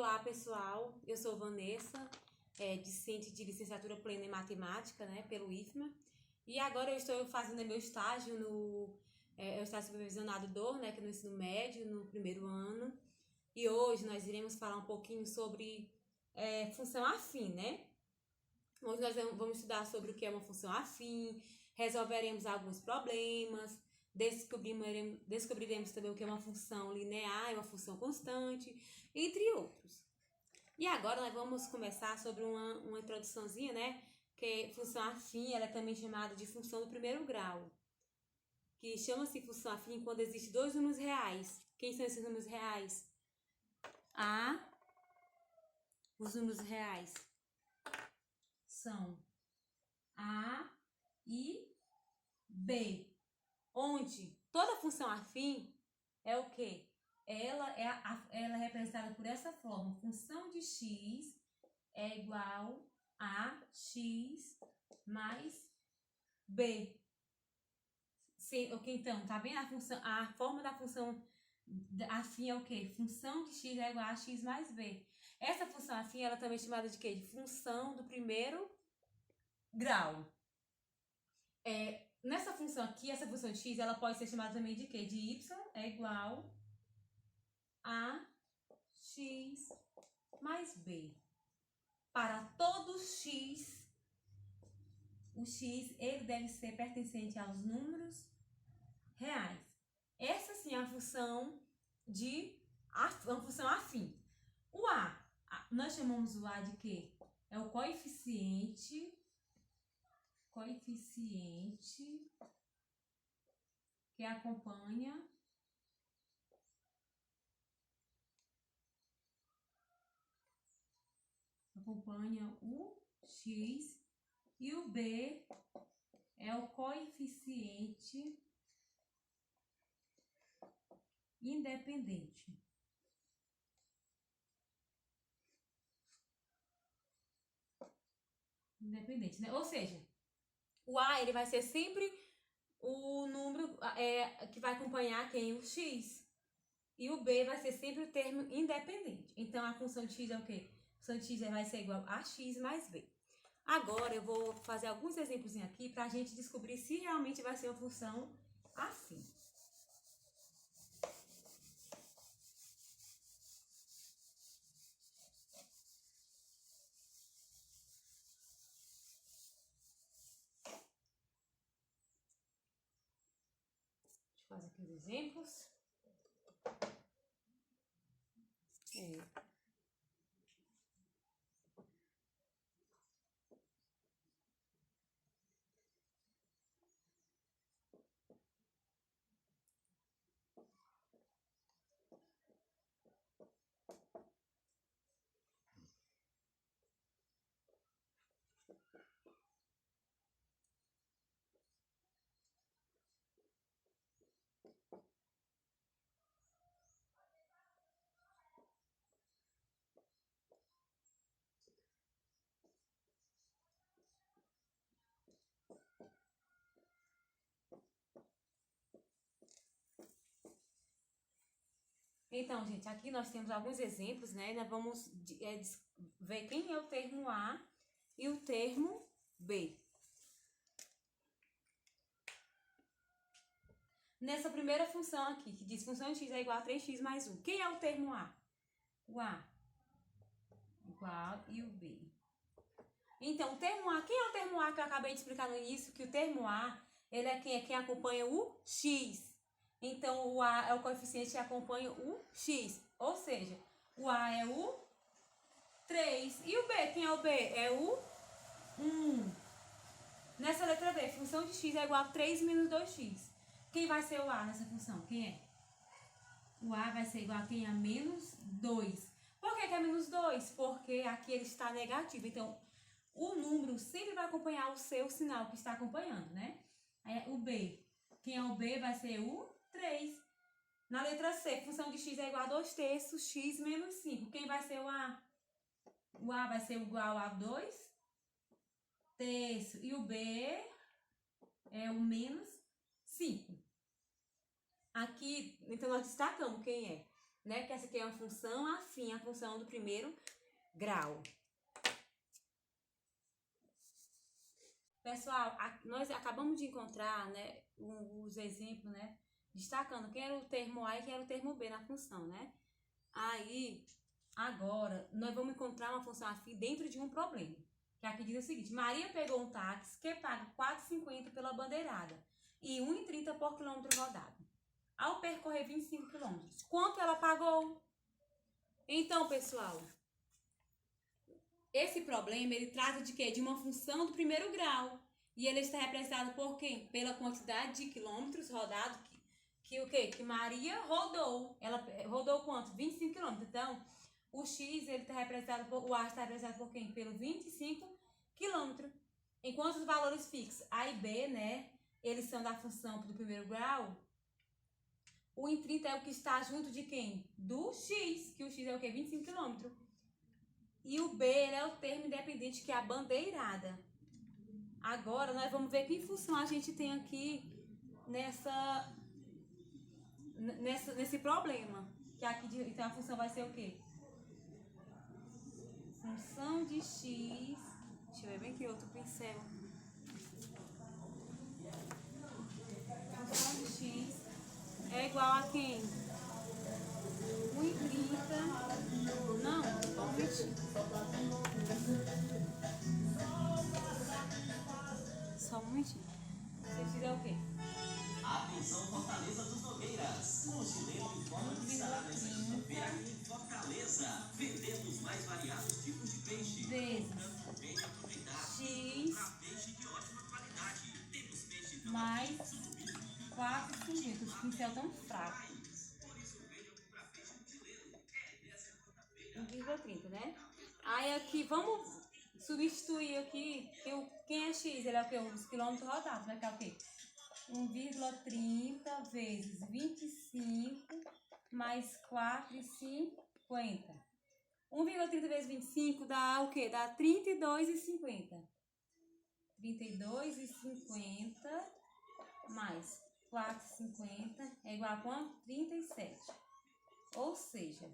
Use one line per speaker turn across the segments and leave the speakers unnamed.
Olá, pessoal. Eu sou Vanessa, discente de licenciatura plena em matemática, né, pelo IFMA. E agora eu estou fazendo meu estágio eu estou supervisionado né, que é no ensino médio, no primeiro ano. E hoje nós iremos falar um pouquinho sobre função afim, né? Hoje nós vamos estudar sobre o que é uma função afim, resolveremos alguns problemas, descobriremos também o que é uma função linear e uma função constante, entre outros. E agora nós vamos começar sobre uma introduçãozinha, né? Que função afim ela é também chamada de função do primeiro grau. Que chama-se função afim quando existem dois números reais. Quem são esses números reais? Os números reais são A e B, onde toda função afim é o quê? Ela é representada por essa forma: função de x é igual a x mais b. Então, tá vendo a forma da função afim é o quê? Função de x é igual a x mais b. Essa função afim ela também é chamada de quê? De função do primeiro grau. Nessa função aqui, essa função de x, ela pode ser chamada também de quê? De y é igual a x mais b. Para todo x, o x ele deve ser pertencente aos números reais. Essa sim é a função uma função afim. O nós chamamos o a de quê? É o coeficiente que acompanha o x, e o b é o coeficiente independente. Né? Ou seja, o a ele vai ser sempre o número que vai acompanhar quem? O x. E o b vai ser sempre o termo independente. Então, a função de x é o quê? A função de x vai ser igual a x mais b. Agora, eu vou fazer alguns exemplos aqui para a gente descobrir se realmente vai ser uma função afim. Deixa eu fazer aqui os exemplos. Então, gente, aqui nós temos alguns exemplos, né? Nós vamos ver quem é o termo A e o termo B. Nessa primeira função aqui, que diz função de x é igual a 3x mais 1. Quem é o termo A? O A igual e o B. Então, o termo A, quem é o termo A que eu acabei de explicar no início? Que o termo A, ele é quem acompanha o x. Então, o A é o coeficiente que acompanha o x. Ou seja, o A é o 3. E o B, quem é o B? É o 1. Nessa letra B, função de x é igual a 3 menos 2x. Quem vai ser o A nessa função? Quem é? O A vai ser igual a quem? A menos 2. Por que é menos 2? Porque aqui ele está negativo. Então, o número sempre vai acompanhar o seu sinal que está acompanhando, né? O B. Quem é o B vai ser o 3. Na letra C, função de x é igual a 2/3, x menos 5. Quem vai ser o A? O A vai ser igual a 2/3. E o B é o menos 5. Aqui, então, nós destacamos quem é. né? Que essa aqui é uma função afim à função do primeiro grau. Pessoal, nós acabamos de encontrar, né, os exemplos, né, destacando quem era o termo A e quem era o termo B na função, né? Aí, agora, nós vamos encontrar uma função afim dentro de um problema. Que aqui diz o seguinte: Maria pegou um táxi que paga R$ 4,50 pela bandeirada e R$ 1,30 por quilômetro rodado. Ao percorrer 25 quilômetros, quanto ela pagou? Então, pessoal, esse problema, ele trata de quê? De uma função do primeiro grau. E ele está representado por quem? Pela quantidade de quilômetros rodados que o quê? Que Maria rodou. Ela rodou quanto? 25 quilômetros. Então, o X, ele está representado por... O A está representado por quem? Pelo 25 quilômetros. Enquanto os valores fixos A e B, né? Eles são da função do primeiro grau. O em 30 é o que está junto de quem? Do X. Que o X é o quê? 25 quilômetros. E o B, ele é o termo independente, que é a bandeirada. Agora, nós vamos ver que função a gente tem aqui nesse problema. Que aqui, então, a função vai ser o quê? Função de x... Deixa eu ver bem aqui outro pincel. Função de x é igual a quem? 1,30. Não, só um minutinho. Só um minutinho. Você fizer o quê?
Atenção, Fortaleza dos Nogueiras. Mochileiro informa que estará nesta quinta-feira em Fortaleza. Vendendo os mais variados tipos de peixe.
Vezes
Venha aproveitar.
x
Para peixe de ótima qualidade. Temos peixe
mais 4,50. Os pincel tão fraco.
Por isso venha comprar peixe mochileiro. Essa quarta-feira.
1,30, né? Aí aqui, vamos substituir aqui, quem é x? Ele é o quê? Os quilômetros rodados, vai ficar o quê? 1,30 vezes 25 mais 4,50. 1,30 vezes 25 dá o quê? Dá 32,50. 32,50 mais 4,50 é igual a quanto? 37. Ou seja,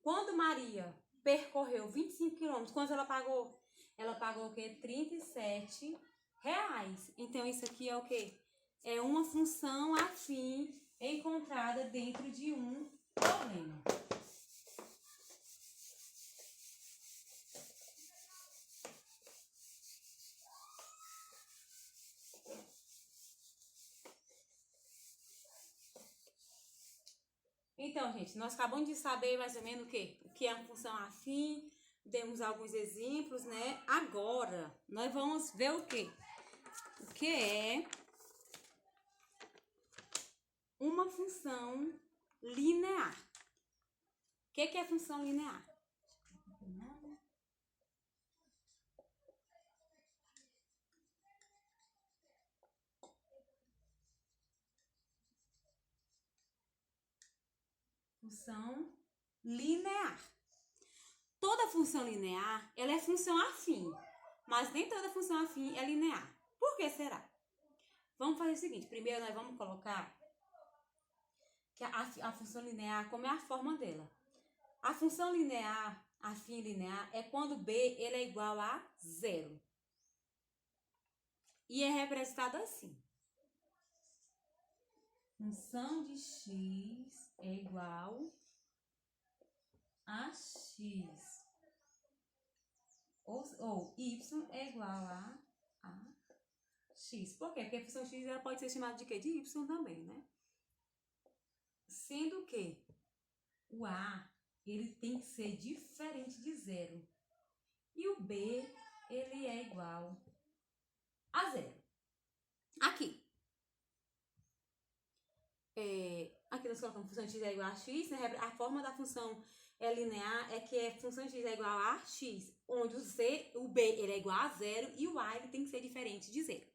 quando Maria percorreu 25 quilômetros, quanto ela pagou? Ela pagou o quê? 37 reais. Então, isso aqui é o quê? É uma função afim encontrada dentro de um problema. Então, gente, nós acabamos de saber mais ou menos o que é a função afim, demos alguns exemplos, né? Agora, nós vamos ver o que é uma função linear. O que é função linear? Função linear. Toda função linear, ela é função afim, mas nem toda função afim é linear. Por que será? Vamos fazer o seguinte, primeiro nós vamos colocar que a função linear, como é a forma dela. A função linear, afim linear, é quando B ele é igual a 0. E é representado assim. Função de x é igual a x. Ou y é igual a x. Por quê? Porque a função x ela pode ser chamada de quê? De y também, né? Sendo que o a ele tem que ser diferente de 0. E o b ele é igual a 0. Aqui. Aqui nós colocamos função de x é igual a x, né? A forma da função linear é que a função de x é igual a x, onde o b ele é igual a 0 e o a ele tem que ser diferente de 0.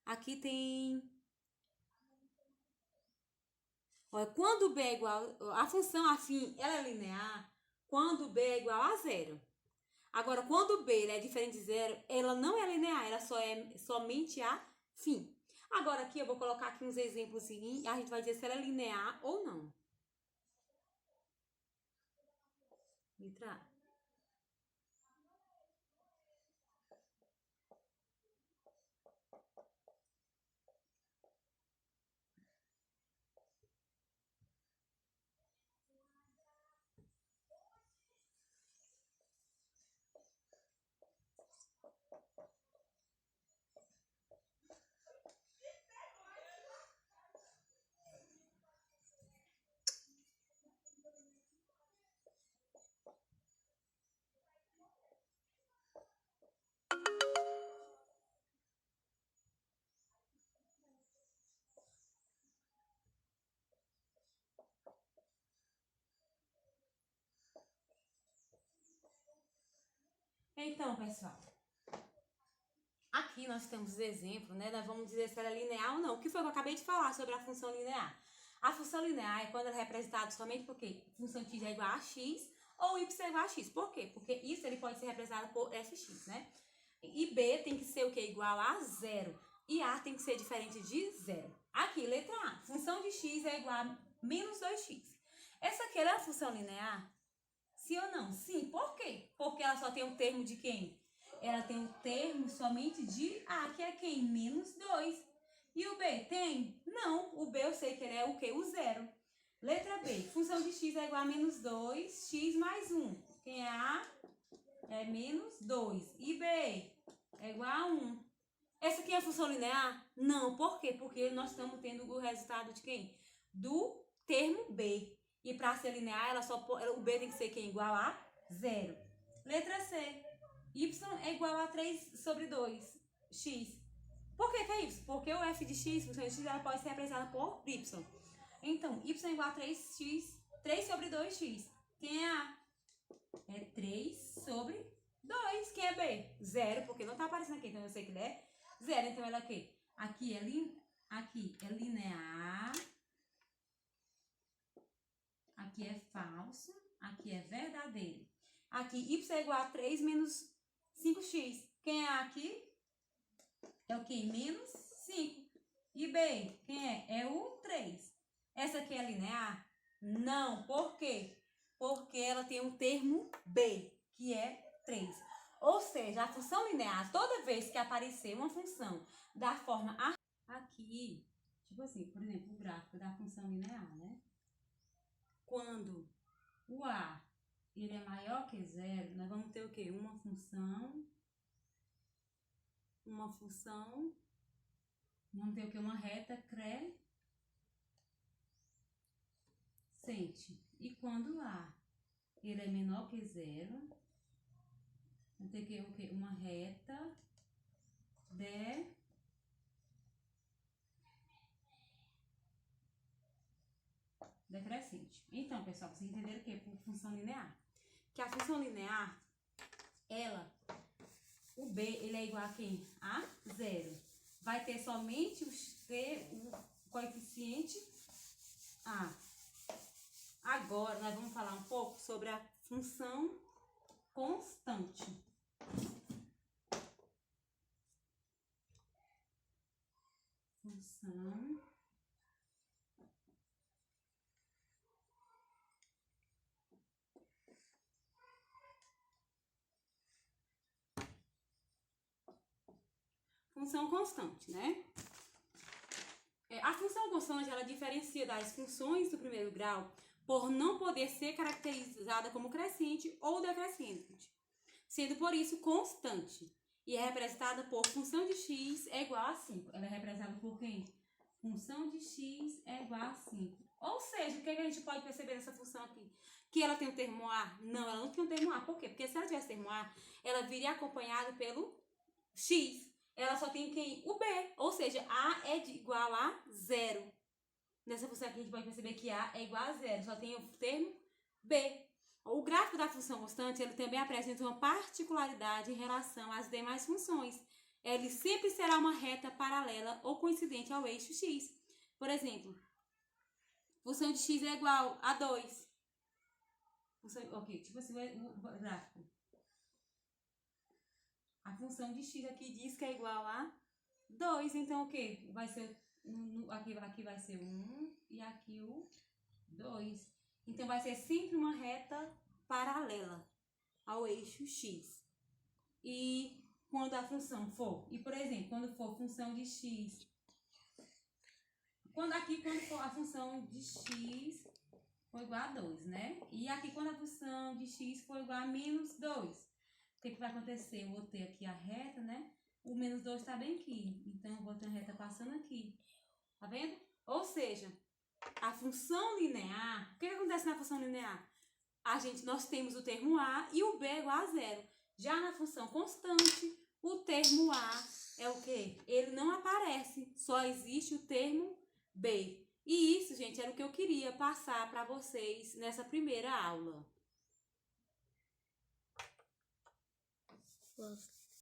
Aqui tem... Olha, quando o b é igual... A função afim, ela é linear quando o b é igual a 0. Agora, quando o b ele é diferente de 0, ela não é linear, ela só é somente afim. Agora, aqui eu vou colocar aqui uns exemplos seguintes, a gente vai dizer se ela é linear ou não. Letra A. Então, pessoal, aqui nós temos os exemplos, né? Nós vamos dizer se ela é linear ou não. O que foi que eu acabei de falar sobre a função linear? A função linear é quando ela é representada somente porque função x é igual a x ou y é igual a x. Por quê? Porque isso ele pode ser representado por fx, né? E b tem que ser o quê? Igual a zero. E a tem que ser diferente de zero. Aqui, letra A. Função de x é igual a menos 2x. Essa aqui é a função linear? Sim ou não? Sim. Por quê? Porque ela só tem um termo de quem? Ela tem um termo somente de A, que é quem? Menos 2. E o B tem? Não. O B eu sei que ele é o quê? O zero. Letra B. Função de x é igual a menos 2, x mais 1. Quem é A? É menos 2. E B é igual a 1. Essa aqui é a função linear? Não. Por quê? Porque nós estamos tendo o resultado de quem? Do termo B. E para ser linear, o B tem que ser quem? Igual a 0. Letra C. Y é igual a 3 sobre 2. X. Por que é isso? Porque o f de x, função de x, ela pode ser representada por y. Então, y é igual a 3x, 3 sobre 2x. Quem é A? É 3 sobre 2. Quem é B? 0, porque não está aparecendo aqui, então eu sei que ele é 0. Então, ela é o quê? Aqui é linear. Aqui é falso, aqui é verdadeiro. Aqui, y é igual a 3 menos 5x. Quem é aqui? É o que? Menos 5. E B, quem é? É o 3. Essa aqui é linear? Não. Por quê? Porque ela tem um termo B, que é 3. Ou seja, a função linear, toda vez que aparecer uma função da forma aqui, tipo assim, por exemplo, o gráfico da função linear, né? Quando o A ele é maior que 0, nós vamos ter o quê? Uma função, vamos ter o quê? Uma reta crescente. E quando A ele é menor que 0, vamos ter o quê? Uma reta decrescente. Então, pessoal, vocês entenderam o quê? Por função linear. Que a função linear, o B, ele é igual a quem? A 0. Vai ter somente o coeficiente A. Agora, nós vamos falar um pouco sobre a função constante. Função constante, né? A função constante, ela diferencia das funções do primeiro grau por não poder ser caracterizada como crescente ou decrescente, sendo por isso constante. E é representada por função de x é igual a 5. Ela é representada por quem? Função de x é igual a 5. Ou seja, o que a gente pode perceber nessa função aqui? Que ela tem um termo A? Não, ela não tem um termo A. Por quê? Porque se ela tivesse termo A, ela viria acompanhada pelo x. Ela só tem quem? O B. Ou seja, A é igual a 0. Nessa função aqui a gente pode perceber que A é igual a 0. Só tem o termo B. O gráfico da função constante, ele também apresenta uma particularidade em relação às demais funções. Ele sempre será uma reta paralela ou coincidente ao eixo x. Por exemplo, função de x é igual a 2. Ok, tipo assim, o gráfico. A função de x aqui diz que é igual a 2. Então, o que? Vai ser, aqui vai ser 1 e aqui o 2. Então, vai ser sempre uma reta paralela ao eixo x. E quando a função for, por exemplo, quando for função de x, quando for a função de x for igual a 2, né? E aqui quando a função de x for igual a menos 2, o que vai acontecer? Eu vou ter aqui a reta, né? O menos 2 está bem aqui, então eu vou ter a reta passando aqui, tá vendo? Ou seja, a função linear, o que acontece na função linear? Nós temos o termo a e o b é igual a zero. Já na função constante, o termo a é o quê? Ele não aparece, só existe o termo b. E isso, gente, era o que eu queria passar para vocês nessa primeira aula.